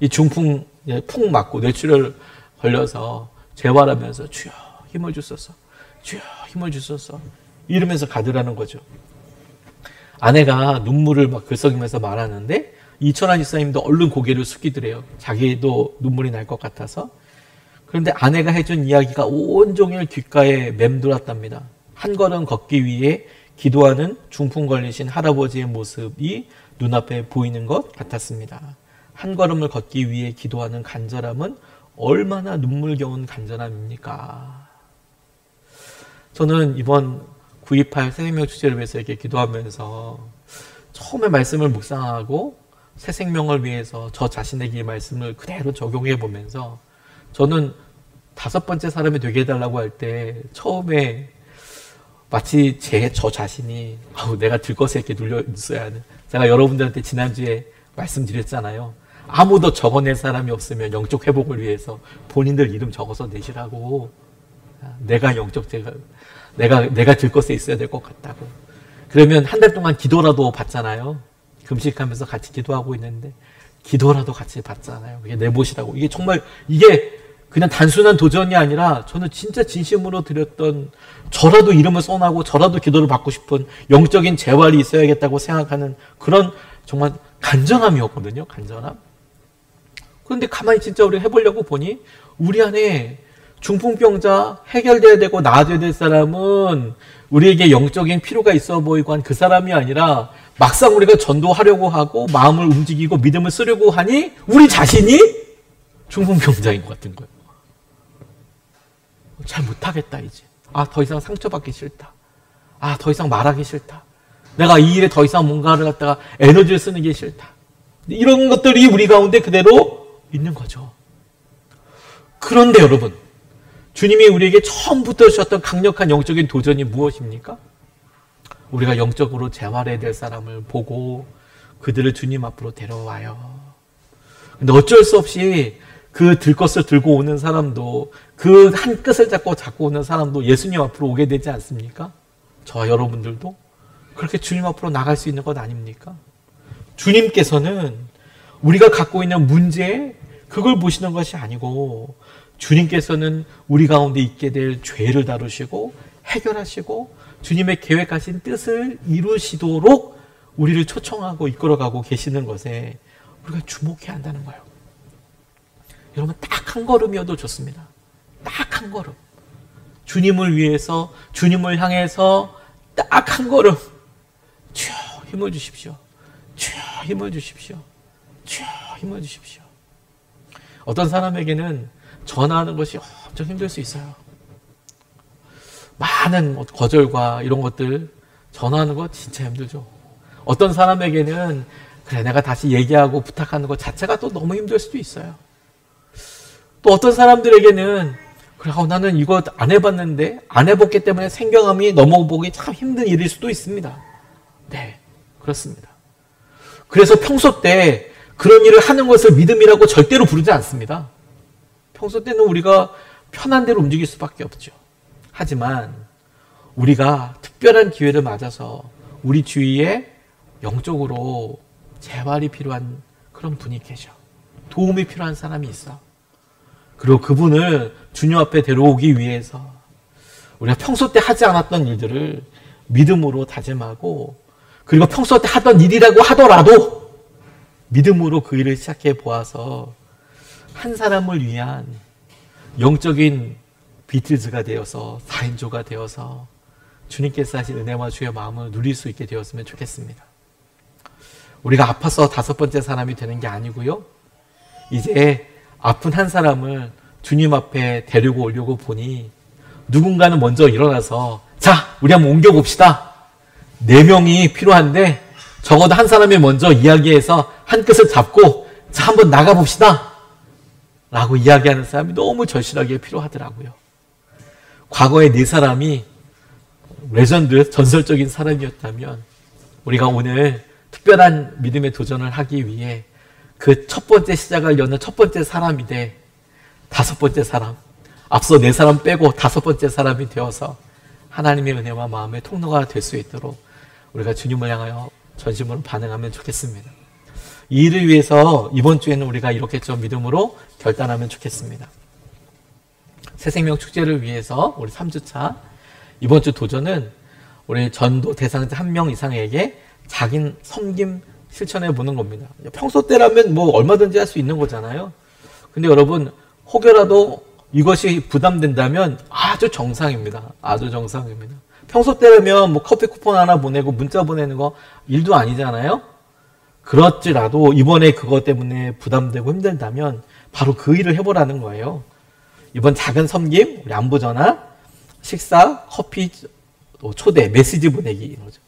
S1: 이 중풍 푹 맞고 뇌출혈 걸려서 재활하면서 주여 힘을 주소서. 주여 힘을 주소서. 이러면서 가더라는 거죠. 아내가 눈물을 막 글썽이면서 말하는데 이철환 집사님도 얼른 고개를 숙이더래요. 자기도 눈물이 날 것 같아서. 그런데 아내가 해준 이야기가 온종일 귓가에 맴돌았답니다. 한 걸음 걷기 위해 기도하는 중풍 걸리신 할아버지의 모습이 눈앞에 보이는 것 같았습니다. 한 걸음을 걷기 위해 기도하는 간절함은 얼마나 눈물겨운 간절함입니까? 저는 이번 928 새생명 축제를 위해서 이렇게 기도하면서 처음에 말씀을 묵상하고 새 생명을 위해서 저 자신에게 이 말씀을 그대로 적용해 보면서 저는 5번째 사람이 되게 해달라고 할 때 처음에 마치 저 자신이 내가 들것에 이렇게 눌려 있어야 하는, 제가 여러분들한테 지난주에 말씀드렸잖아요. 아무도 적어낼 사람이 없으면 영적 회복을 위해서 본인들 이름 적어서 내시라고. 내가 내가 들것에 있어야 될 것 같다고. 그러면 한 달 동안 기도라도 받잖아요. 금식하면서 같이 기도하고 있는데 기도라도 같이 받잖아요. 그게 내보시라고. 이게 정말 이게 그냥 단순한 도전이 아니라 저는 진짜 진심으로 드렸던, 저라도 이름을 써나고 저라도 기도를 받고 싶은 영적인 재활이 있어야겠다고 생각하는 그런 정말 간절함이었거든요. 간절함. 그런데 가만히 진짜 우리 해보려고 보니 우리 안에 중풍병자 해결돼야 되고 나아져야 될 사람은 우리에게 영적인 필요가 있어 보이고 한 그 사람이 아니라 막상 우리가 전도하려고 하고 마음을 움직이고 믿음을 쓰려고 하니 우리 자신이 중풍병자인 것 같은 거예요. 잘 못하겠다 이제. 더 이상 상처받기 싫다. 더 이상 말하기 싫다. 내가 이 일에 더 이상 뭔가를 갖다가 에너지를 쓰는 게 싫다. 이런 것들이 우리 가운데 그대로 있는 거죠. 그런데 여러분, 주님이 우리에게 처음부터 주셨던 강력한 영적인 도전이 무엇입니까? 우리가 영적으로 재활해야 될 사람을 보고 그들을 주님 앞으로 데려와요. 근데 어쩔 수 없이 그 들것을 들고 오는 사람도, 그 한 끝을 잡고 오는 사람도 예수님 앞으로 오게 되지 않습니까? 저와 여러분들도 그렇게 주님 앞으로 나갈 수 있는 것 아닙니까? 주님께서는 우리가 갖고 있는 문제, 그걸 보시는 것이 아니고 주님께서는 우리 가운데 있게 될 죄를 다루시고 해결하시고 주님의 계획하신 뜻을 이루시도록 우리를 초청하고 이끌어가고 계시는 것에 우리가 주목해야 한다는 거예요. 여러분, 딱 한 걸음이어도 좋습니다. 딱 한 걸음. 주님을 위해서, 주님을 향해서 딱 한 걸음. 주여 힘을 주십시오. 주여 힘을 주십시오. 주여 힘을 주십시오. 어떤 사람에게는 전화하는 것이 엄청 힘들 수 있어요. 많은 거절과 이런 것들 전화하는 거 진짜 힘들죠. 어떤 사람에게는 그래 내가 다시 얘기하고 부탁하는 것 자체가 또 너무 힘들 수도 있어요. 또 어떤 사람들에게는 그래 나는 이거 안 해봤는데 안 해봤기 때문에 생경함이 넘어보기 참 힘든 일일 수도 있습니다. 네, 그렇습니다. 그래서 평소 때 그런 일을 하는 것을 믿음이라고 절대로 부르지 않습니다. 평소 때는 우리가 편한 대로 움직일 수밖에 없죠. 하지만 우리가 특별한 기회를 맞아서 우리 주위에 영적으로 재활이 필요한 그런 분이 계셔. 도움이 필요한 사람이 있어. 그리고 그분을 주님 앞에 데려오기 위해서 우리가 평소 때 하지 않았던 일들을 믿음으로 다짐하고, 그리고 평소 때 하던 일이라고 하더라도 믿음으로 그 일을 시작해 보아서 한 사람을 위한 영적인 비틀즈가 되어서 4인조가 되어서 주님께서 하신 은혜와 주의 마음을 누릴 수 있게 되었으면 좋겠습니다. 우리가 아파서 5번째 사람이 되는 게 아니고요. 이제 아픈 한 사람을 주님 앞에 데리고 오려고 보니 누군가는 먼저 일어나서 자, 우리 한번 옮겨봅시다. 4명이 필요한데 적어도 한 사람이 먼저 이야기해서 한 끝을 잡고 자, 한번 나가봅시다. 라고 이야기하는 사람이 너무 절실하게 필요하더라고요. 과거에 4사람이 레전드, 전설적인 사람이었다면 우리가 오늘 특별한 믿음의 도전을 하기 위해 그 첫 번째 시작을 여는 첫 번째 사람이 돼 5번째 사람, 앞서 4사람 빼고 5번째 사람이 되어서 하나님의 은혜와 마음의 통로가 될 수 있도록 우리가 주님을 향하여 전심으로 반응하면 좋겠습니다. 이 일을 위해서 이번 주에는 우리가 이렇게 좀 믿음으로 결단하면 좋겠습니다. 새생명 축제를 위해서 우리 3주차 이번 주 도전은 우리 전도 대상자 1명 이상에게 자기 섬김 실천해 보는 겁니다. 평소 때라면 뭐 얼마든지 할 수 있는 거잖아요. 근데 여러분, 혹여라도 이것이 부담된다면 아주 정상입니다. 아주 정상입니다. 평소 때라면 뭐 커피 쿠폰 하나 보내고 문자 보내는 거 일도 아니잖아요. 그렇지라도 이번에 그것 때문에 부담되고 힘들다면 바로 그 일을 해보라는 거예요. 이번 작은 섬김, 우리 안부 전화, 식사, 커피, 초대, 메시지 보내기 이거죠.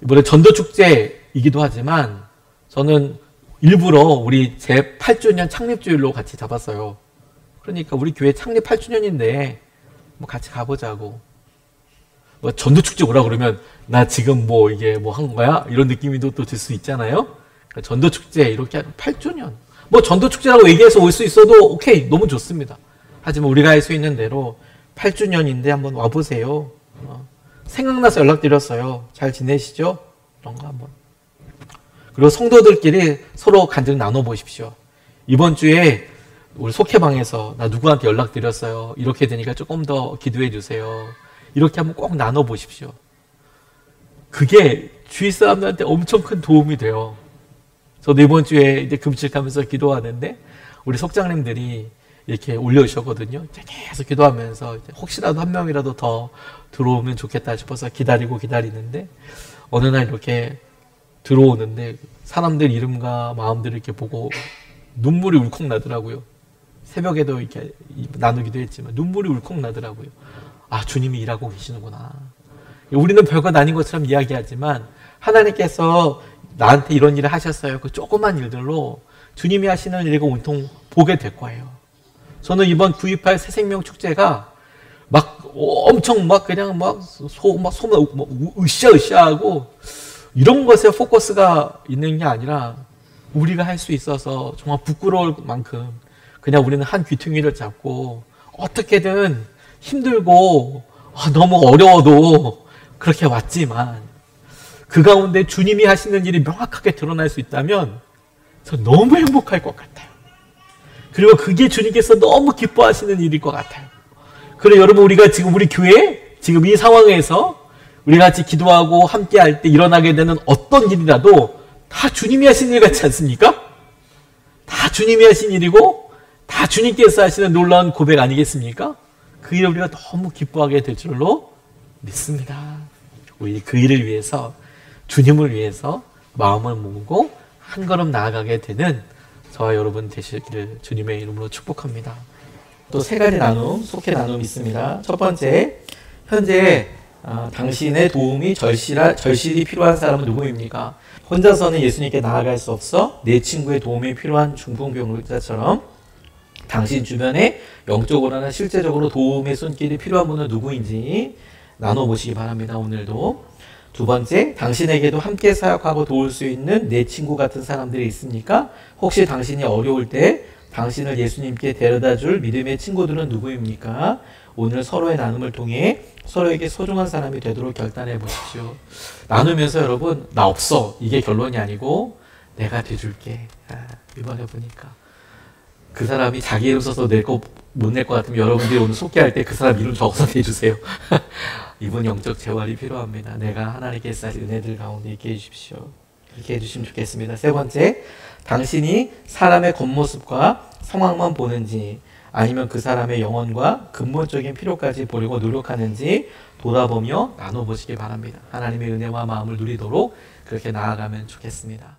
S1: 이번에 전도축제이기도 하지만 저는 일부러 우리 제 8주년 창립주일로 같이 잡았어요. 그러니까 우리 교회 창립 8주년인데 뭐 같이 가보자고. 뭐 전도축제 오라 그러면 나 지금 뭐 이게 뭐 한 거야? 이런 느낌이 또 들 수 있잖아요. 그러니까 전도축제 이렇게 8주년. 뭐 전도축제라고 얘기해서 올 수 있어도 오케이, 너무 좋습니다. 하지만 우리가 할 수 있는 대로 8주년인데 한번 와보세요. 생각나서 연락드렸어요. 잘 지내시죠? 그런 거 한번. 그리고 성도들끼리 서로 간증 나눠보십시오. 이번 주에 우리 속회방에서 나 누구한테 연락드렸어요. 이렇게 되니까 조금 더 기도해 주세요. 이렇게 한번 꼭 나눠보십시오. 그게 주위 사람들한테 엄청 큰 도움이 돼요. 저도 이번 주에 이제 금식하면서 기도하는데 우리 속장님들이 이렇게 올려주셨거든요. 계속 기도하면서 혹시라도 한 명이라도 더 들어오면 좋겠다 싶어서 기다리는데 어느 날 이렇게 들어오는데 사람들 이름과 마음들을 이렇게 보고 눈물이 울컥 나더라고요. 새벽에도 이렇게 나누기도 했지만 눈물이 울컥 나더라고요. 아, 주님이 일하고 계시는구나. 우리는 별것 아닌 것처럼 이야기하지만 하나님께서 나한테 이런 일을 하셨어요. 그 조그만 일들로 주님이 하시는 일을 온통 보게 될 거예요. 저는 이번 9.28 새생명 축제가 막 엄청 막 그냥 막 으쌰으쌰하고 이런 것에 포커스가 있는 게 아니라 우리가 할 수 있어서 정말 부끄러울 만큼 그냥 우리는 한 귀퉁이를 잡고 어떻게든 힘들고 너무 어려워도 그렇게 왔지만 그 가운데 주님이 하시는 일이 명확하게 드러날 수 있다면 저 너무 행복할 것 같아요. 그리고 그게 주님께서 너무 기뻐하시는 일일 것 같아요. 그래 여러분, 우리가 지금 우리 교회에 지금 이 상황에서 우리 같이 기도하고 함께 할 때 일어나게 되는 어떤 일이라도 다 주님이 하신 일 같지 않습니까? 다 주님이 하신 일이고 다 주님께서 하시는 놀라운 고백 아니겠습니까? 그 일을 우리가 너무 기뻐하게 될 줄로 믿습니다. 우리 그 일을 위해서 주님을 위해서 마음을 모으고 한 걸음 나아가게 되는 저와 여러분 되시기를 주님의 이름으로 축복합니다. 또 세 가지 나눔, 속해 나눔이 있습니다. 첫 번째, 현재 당신의 도움이 절실히 필요한 사람은 누구입니까? 혼자서는 예수님께 나아갈 수 없어 내 친구의 도움이 필요한 중풍병자처럼 당신 주변에 영적으로나 실제적으로 도움의 손길이 필요한 분은 누구인지 나눠보시기 바랍니다. 오늘도. 두 번째, 당신에게도 함께 사역하고 도울 수 있는 내 친구 같은 사람들이 있습니까? 혹시 당신이 어려울 때 당신을 예수님께 데려다 줄 믿음의 친구들은 누구입니까? 오늘 서로의 나눔을 통해 서로에게 소중한 사람이 되도록 결단해 보십시오. 나누면서 여러분, 나 없어. 이게 결론이 아니고 내가 돼줄게. 이번에 보니까 그 사람이 자기 이름 써서 못 낼 것 같으면 여러분들이 오늘 속기할 때 그 사람 이름 적어서 내주세요. 이분 영적 재활이 필요합니다. 내가 하나님께서 하신 은혜들 가운데 있게 해주십시오. 이렇게 해주시면 좋겠습니다. 세 번째, 당신이 사람의 겉모습과 상황만 보는지 아니면 그 사람의 영혼과 근본적인 필요까지 보려고 노력하는지 돌아보며 나눠보시기 바랍니다. 하나님의 은혜와 마음을 누리도록 그렇게 나아가면 좋겠습니다.